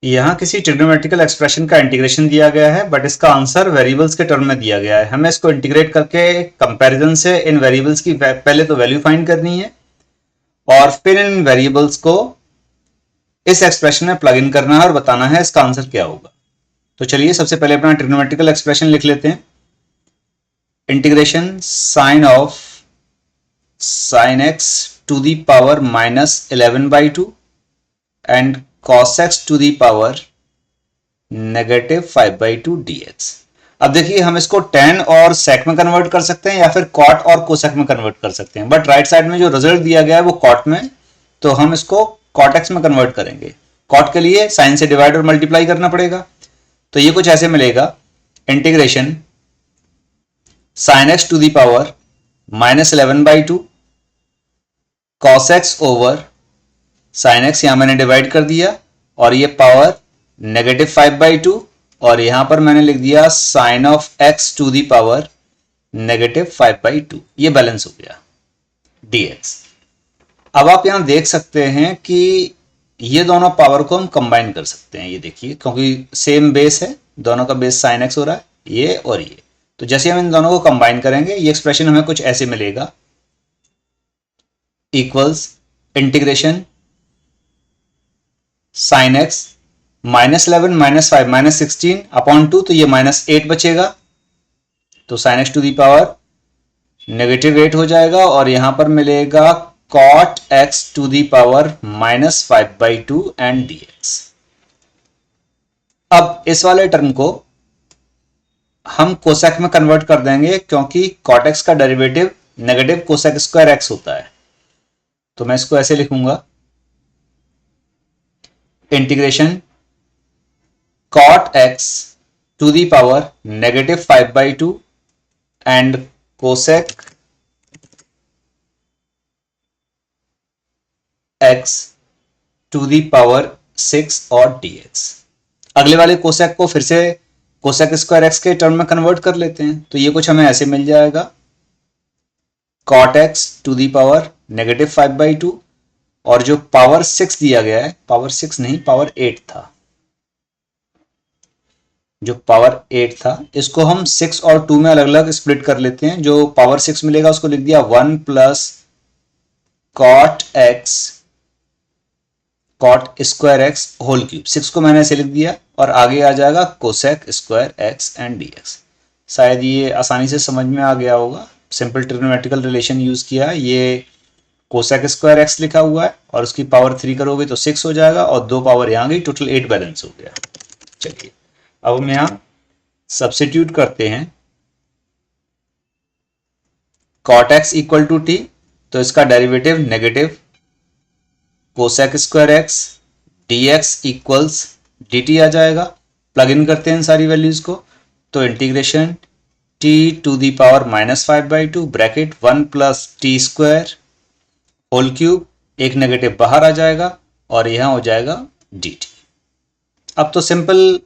यहाँ किसी trigonometrical expression का इंटीग्रेशन दिया गया है, बट इसका आंसर वेरिएबल्स के टर्म में दिया गया है। हमें इसको इंटीग्रेट करके कंपैरिजन से इन वेरिएबल्स की पहले तो वैल्यू फाइंड करनी है और फिर इन वेरिएबल्स को इस एक्सप्रेशन में प्लग इन करना है और बताना है इसका आंसर क्या होगा। तो चलिए सबसे पहले अपना ट्रिग्नोमेट्रिकल एक्सप्रेशन लिख लेते हैं। Integration sine of sine X to the power -11/2 and cos x to the power -5/2 dx। अब देखिए हम इसको tan और sec में कन्वर्ट कर सकते हैं या फिर cot और cosec में कन्वर्ट कर सकते हैं, बट राइट साइड में जो रिजल्ट दिया गया है वो cot में, तो हम इसको cot x में कन्वर्ट करेंगे। cot के लिए साइन से डिवाइड और मल्टीप्लाई करना पड़ेगा, तो ये कुछ ऐसे मिलेगा। Integration sin x to the power -11/2 cos x over sine X यहां मैंने डिवाइड कर दिया और ये पावर -5/2 और यहां पर मैंने लिख दिया sine of X to the power -5/2। ये बैलेंस हो गया dx। अब आप यहां देख सकते हैं कि ये दोनों पावर को हम कंबाइन कर सकते हैं। ये देखिए क्योंकि सेम बेस है, दोनों का बेस साइन एक्स हो रहा है, ये और ये। तो जैसे हम इन दोनों को कंबाइन करेंगे ये एक्सप्रेशन हमें कुछ ऐसे मिलेगा, equals integration sine X -11 -5 -16 upon 2, तो ये -8 बचेगा, तो sine X to the power -8 हो जाएगा और यहां पर मिलेगा cot x to the power -5/2 and dx। अब इस वाले टर्म को हम कोसेक में कन्वर्ट कर देंगे क्योंकि cot x का derivative negative cosec square x होता है। तो मैं इसको ऐसे लिखूंगा, integration cot x to the power -5/2 and cosec x to the power 6 और dx। अगले वाले कोसेक को फिर से कोसेक स्क्वायर x के टर्म में कन्वर्ट कर लेते हैं, तो ये कुछ हमें ऐसे मिल जाएगा, cot x to the power -5/2 और जो पावर 6 दिया गया है, पावर 6 नहीं पावर 8 था, जो पावर 8 था इसको हम 6 और 2 में अलग अलग स्प्लिट कर लेते हैं। जो पावर 6 मिलेगा उसको लिख दिया 1 plus cot x cot square X whole cube. 6 को मैंने ऐसे लिख दिया और आगे आ जाएगा cosec square x and dx। शायद ये आसानी से समझ में आ गया होगा, सिंपल ट्रिग्नोमेट्रिकल रिलेशन यूज किया है। ये कोसेक स्क्वायर एक्स लिखा हुआ है और उसकी पावर 3 करोगे तो 6 हो जाएगा और 2 पावर यहां गई, टोटल 8 बैलेंस हो गया। चलिए अब हम यहां सब्स्टिट्यूट करते हैं, cot x equal to t, तो इसका derivative negative cosec square X dx equals dt आ जाएगा। प्लग इन करते हैं सारी वैल्यूज को, तो integration t to the power -5/2 bracket 1 plus T square whole cube, एक नेगेटिव बाहर आ जाएगा और यहां हो जाएगा dt। अब तो सिंपल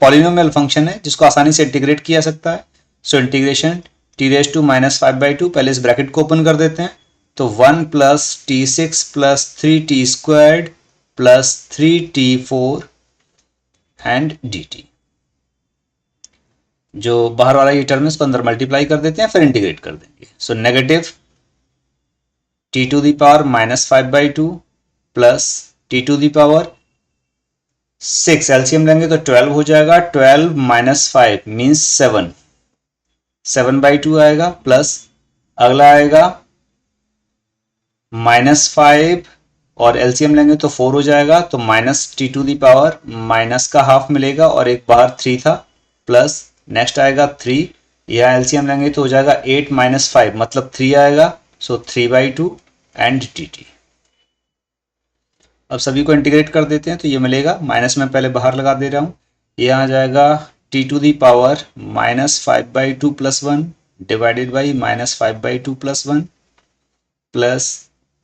पॉलिनोमियल फंक्शन है जिसको आसानी से इंटीग्रेट किया सकता है। सो इंटीग्रेशन t⁻⁻5/2, पहले इस ब्रैकेट को ओपन कर देते हैं, तो 1 plus t6 plus 3t squared plus 3t4 and dt। जो बाहर वाला ये टर्म है इसको अंदर मल्टीप्लाई कर देते हैं, फिर इंटीग्रेट कर देंगे। So negative t to the power -5/2 plus t to the power 6, LCM लेंगे तो 12 हो जाएगा, 12 - 5 मीन्स 7, 7/2 आएगा, प्लस अगला आएगा -5 और एलसीएम लेंगे तो 4 हो जाएगा, तो -t to the power minus का हाफ मिलेगा और एक बाहर 3 था, प्लस नेक्स्ट आएगा 3, यहाँ एलसीएम लेंगे तो हो जाएगा 8 - 5 मतलब 3 आएगा, सो 3/2 एंड dt। अब सभी को इंटीग्रेट कर देते हैं तो ये मिलेगा, माइनस में पहले बाहर लगा दे रहा हूँ, ये आ जाएगा t to the power -5/2 plus 1 divided by -5/2 plus 1 plus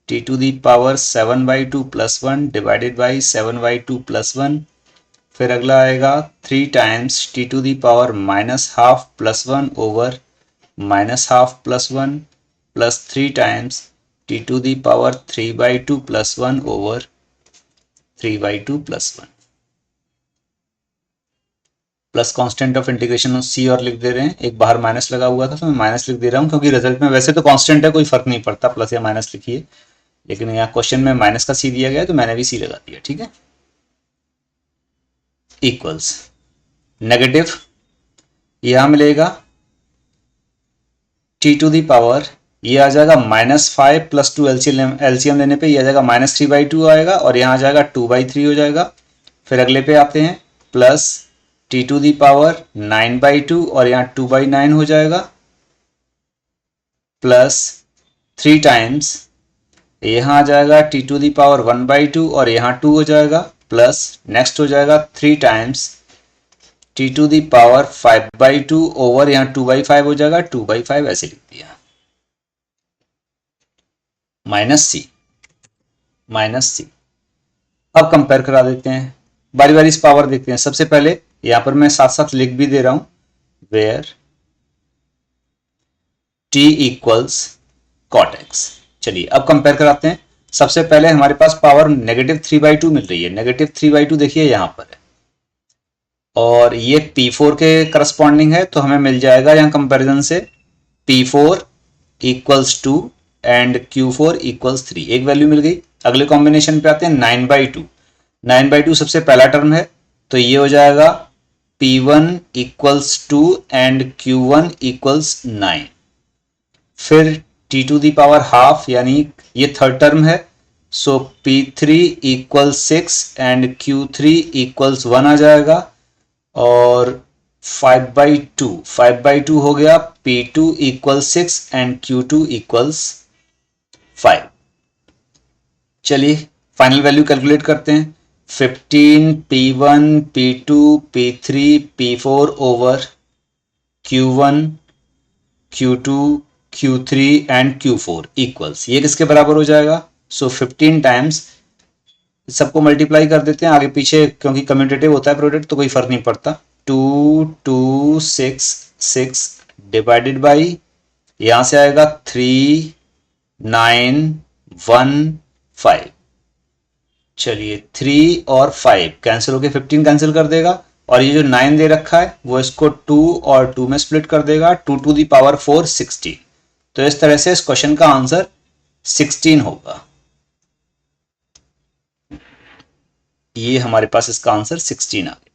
t to the power 7/2 plus 1 divided by 7/2 plus 1, फिर अगला आएगा 3 times t to the power -½ plus 1 over -½ plus 1 plus 3 times t to the power 3/2 plus 1 over 3/2 plus 1। Plus constant of integration C और लिख दे रहे हैं, एक बाहर minus लगा हुआ था तो मैं माइनस लिख दे रहा हूँ, क्योंकि रिजल्ट में वैसे तो कांस्टेंट है, कोई फर्क नहीं पड़ता प्लस या माइनस लिखिए, लेकिन यहाँ क्वेश्चन में माइनस का सी दिया गया है तो मैंने भी सी लगा दिया, ठीक है। इक्वल्स नेगेटिव, यहां मिलेगा टी टू दी पावर, ये आ जाएगा -5 + 2 एलसीएम लेने पे ये आ जाएगा -3/2 आएगा, और यहाँ आ जाएगा 2/3 हो जाएगा। फिर अगले पे आते हैं, plus T to the power 9/2 और यहाँ 2/9 हो जाएगा, प्लस 3 टाइम्स यहाँ आ जाएगा टी टू दी पावर 1/2 और यहाँ 2 हो जाएगा, प्लस नेक्स्ट हो जाएगा 3 times T to the power 5/2 over यहाँ 2/5 हो जाएगा, 2/5 ऐसे लिख दिया, माइनस सी। अब कंपेयर करा देते हैं, बारी बारी इस पावर देखते हैं। सबसे पहले यहां पर मैं साथ साथ लिख भी दे रहा हूं, where t equals cot X. चलिए अब कंपेयर कराते हैं। सबसे पहले हमारे पास पावर -3/2 मिल रही है, -3/2 देखिए यहां पर है, और ये P4 के करस्पॉन्डिंग है, तो हमें मिल जाएगा यहाँ कंपैरिजन से P4 equals 2 and Q4 equals 3, एक वैल्यू मिल गई। अगले कॉम्बिनेशन पे आते हैं, 9/2, 9/2 सबसे पहला टर्म है, तो ये हो जाएगा P1 equals 2 and Q1 equals 9। फिर T to the power half, यानी ये थर्ड टर्म है, so P3 equals 6 and Q3 equals 1 आ जाएगा, और 5/2 हो गया, P2 equal 6 and Q2 equals 5। चलिए फाइनल वैल्यू कैलकुलेट करते हैं। 15 P1 P2 P3 P4 over Q1 Q2 Q3 and Q4 equals, ये किसके बराबर हो जाएगा? सो 15 टाइम्स, सबको मल्टीप्लाई कर देते हैं आगे पीछे, क्योंकि कम्यूटेटिव होता है प्रोडक्ट तो कोई फर्क नहीं पड़ता। 2 2 6 6 डिवाइडेड बाई, यहां से आएगा 3 9 1 5। चलिए 3 और 5 कैंसिल होके 15 कैंसिल कर देगा, और ये जो 9 दे रखा है वो इसको 2 और 2 में स्प्लिट कर देगा, 2 टू दी पावर 4 16। तो इस तरह से इस क्वेश्चन का आंसर 16 होगा। ये हमारे पास इसका आंसर 16 आ गया।